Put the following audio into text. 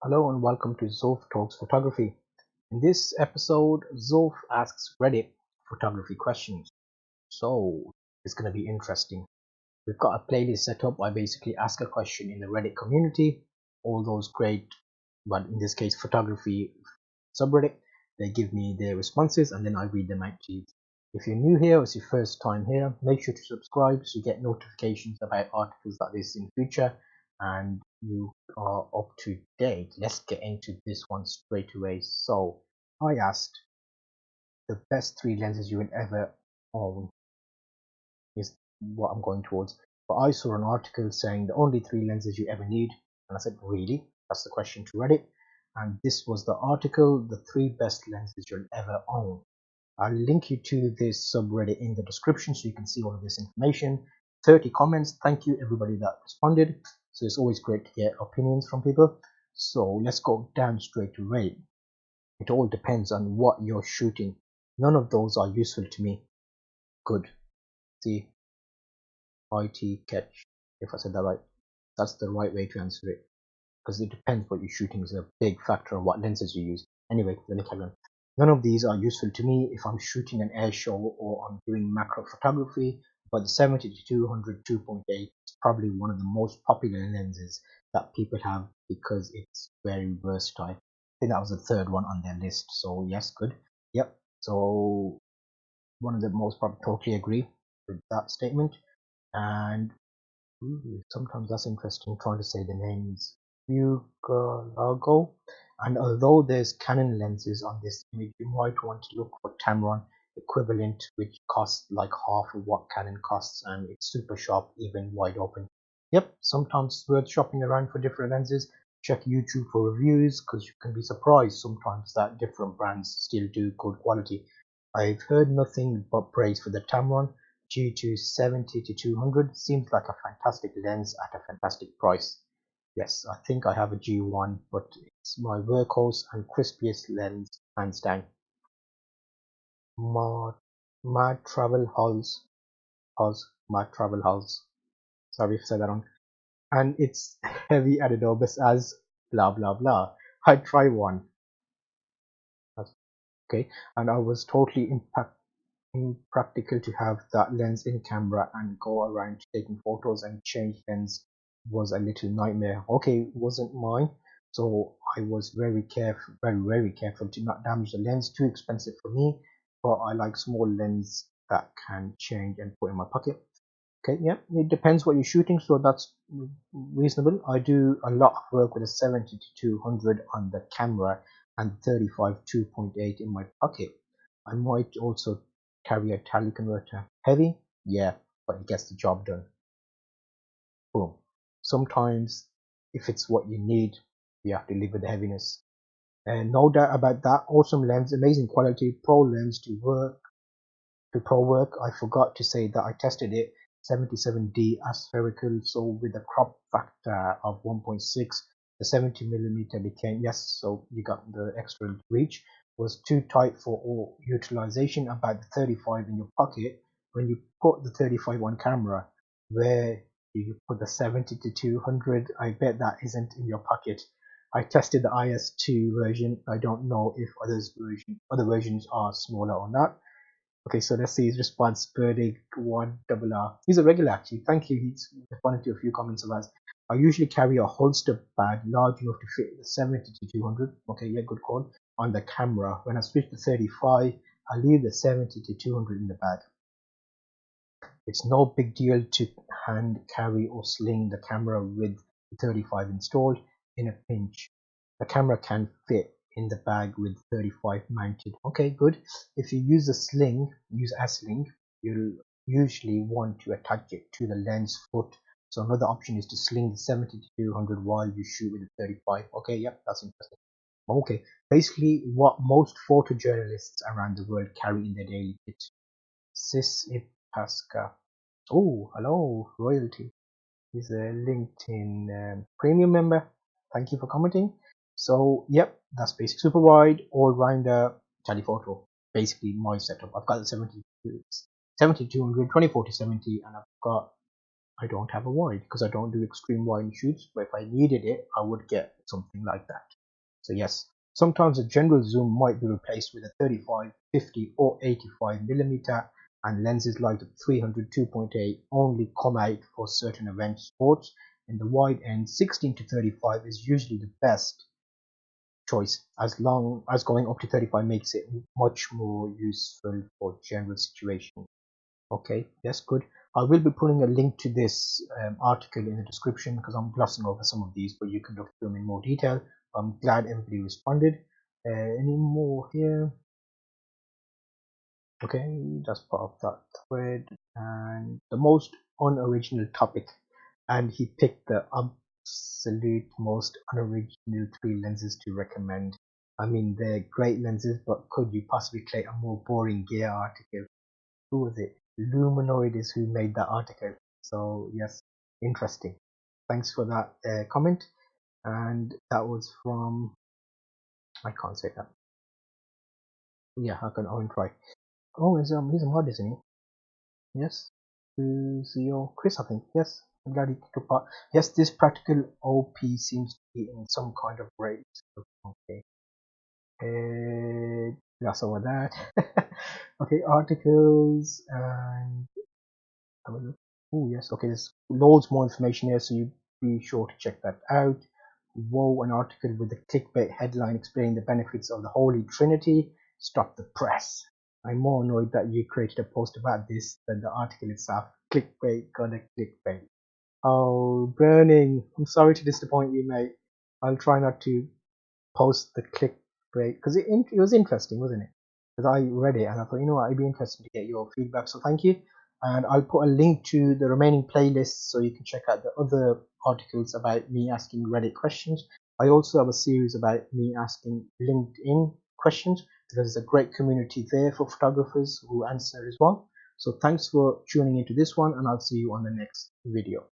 Hello and welcome to Zulf Talks Photography. In this episode, Zulf asks Reddit photography questions. So it's going to be interesting. We've got a playlist set up. I basically ask a question in the Reddit community, all those great, but in this case, photography subreddit. They give me their responses and then I read them out to you. If you're new here or it's your first time here, make sure to subscribe so you get notifications about articles like this in future and you are up to date. Let's get into this one straight away. So I asked the best three lenses you will ever own is what I'm going towards. But I saw an article saying the only three lenses you ever need, and I said, really? That's the question to Reddit. And this was the article, the three best lenses you'll ever own. I'll link you to this subreddit in the description so you can see all of this information. 30 comments. Thank you everybody that responded. So it's always great to get opinions from people. So let's go down straight to Reddit. It all depends on what you're shooting. None of those are useful to me. Good. See, IT catch, if I said that right. That's the right way to answer it. Because it depends what you're shooting is a big factor of what lenses you use. Anyway, let me carry on. None of these are useful to me if I'm shooting an air show or I'm doing macro photography, but the 70-200 2.8 is probably one of the most popular lenses that people have because it's very versatile. I think that was the third one on their list. So yes, good. Yep. So one of the most probably totally agree with that statement. And sometimes that's interesting trying to say the names. Bugalago. And although there's Canon lenses on this image, you might want to look for Tamron equivalent, which costs like half of what Canon costs, and it's super sharp, even wide open. Yep, sometimes it's worth shopping around for different lenses. Check YouTube for reviews because you can be surprised sometimes that different brands still do good quality. I've heard nothing but praise for the Tamron. G2 70-200 seems like a fantastic lens at a fantastic price. Yes, I think I have a G1, but it's my workhorse and crispiest lens, hands down. Mad, Mad Travel Mad Travel Hulls. Sorry if I said that wrong. And it's heavy at Adobe as blah blah blah. I try one. Okay, and I was totally impractical to have that lens in camera and go around taking photos and change lens was a little nightmare. Okay, it wasn't mine, so I was very careful to not damage the lens. Too expensive for me, but I like small lens that can change and put in my pocket. Okay, yeah, it depends what you're shooting, so that's reasonable. I do a lot of work with a 70-200 on the camera and 35 2.8 in my pocket. I might also carry a tally converter. Heavy? Yeah, but it gets the job done. Boom. Sometimes, if it's what you need, you have to live with the heaviness. And no doubt about that. Awesome lens, amazing quality, pro lens to pro work. I forgot to say that I tested it 77D aspherical, so with a crop factor of 1.6, the 70mm became, yes, so you got the extra reach, was too tight for all utilization. About the 35 in your pocket. When you put the 35 on camera, where do you put the 70-200? I bet that isn't in your pocket. I tested the IS2 version. I don't know if other versions are smaller or not. Okay, so let's see his response. Burdig one double R. He's a regular actually. Thank you. He's responded to a few comments of us. I usually carry a holster bag large enough to fit the 70-200. Okay, yeah, good call. On the camera. When I switch to 35, I leave the 70-200 in the bag. It's no big deal to hand carry or sling the camera with the 35 installed in a pinch. The camera can fit in the bag with 35 mounted. Okay, good. If you use a sling, you'll usually want to attach it to the lens foot. So another option is to sling the 70-200 while you shoot with the 35. Okay, yep, that's interesting. Okay, basically what most photojournalists around the world carry in their daily kit. Sis Ipaska. Oh, hello, royalty. He's a LinkedIn premium member. Thank you for commenting. So, yep, that's basic super wide, all rounder telephoto. Basically, my setup. I've got the 70 200, 2040 70, and I've got I don't have a wide because I don't do extreme wide shoots, but if I needed it, I would get something like that. So yes, sometimes a general zoom might be replaced with a 35, 50 or 85mm, and lenses like the 300 2.8 only come out for certain event sports. In the wide end, 16 to 35 is usually the best choice, as long as going up to 35 makes it much more useful for general situations. Okay, yes, good. I will be putting a link to this article in the description because I'm glossing over some of these, but you can look through them in more detail. I'm glad everybody responded. Any more here? Okay, that's part of that thread. And the most unoriginal topic, and he picked the absolute most unoriginal three lenses to recommend. I mean, they're great lenses, but could you possibly create a more boring gear article? Who was it? Luminoid is who made that article. So yes, interesting. Thanks for that comment. And that was from, I can't say that. Yeah, I can own try. Oh, he's a mod, isn't he? Yes. Who's your Chris? I think. Yes. I'm glad he took part. Yes, this practical OP seems to be in some kind of rate. Okay. That's over that. Okay, articles and oh yes, okay, there's loads more information here, so you be sure to check that out. Whoa, an article with a clickbait headline explaining the benefits of the Holy Trinity. Stop the press. I'm more annoyed that you created a post about this than the article itself. Clickbait, gonna clickbait. Oh, burning. I'm sorry to disappoint you, mate. I'll try not to post the clickbait because it was interesting, wasn't it? Because I read it and I thought, you know what, it'd be interesting to get your feedback. So thank you, and I'll put a link to the remaining playlists so you can check out the other articles about me asking Reddit questions. I also have a series about me asking LinkedIn questions because there's a great community there for photographers who answer as well. So thanks for tuning into this one, and I'll see you on the next video.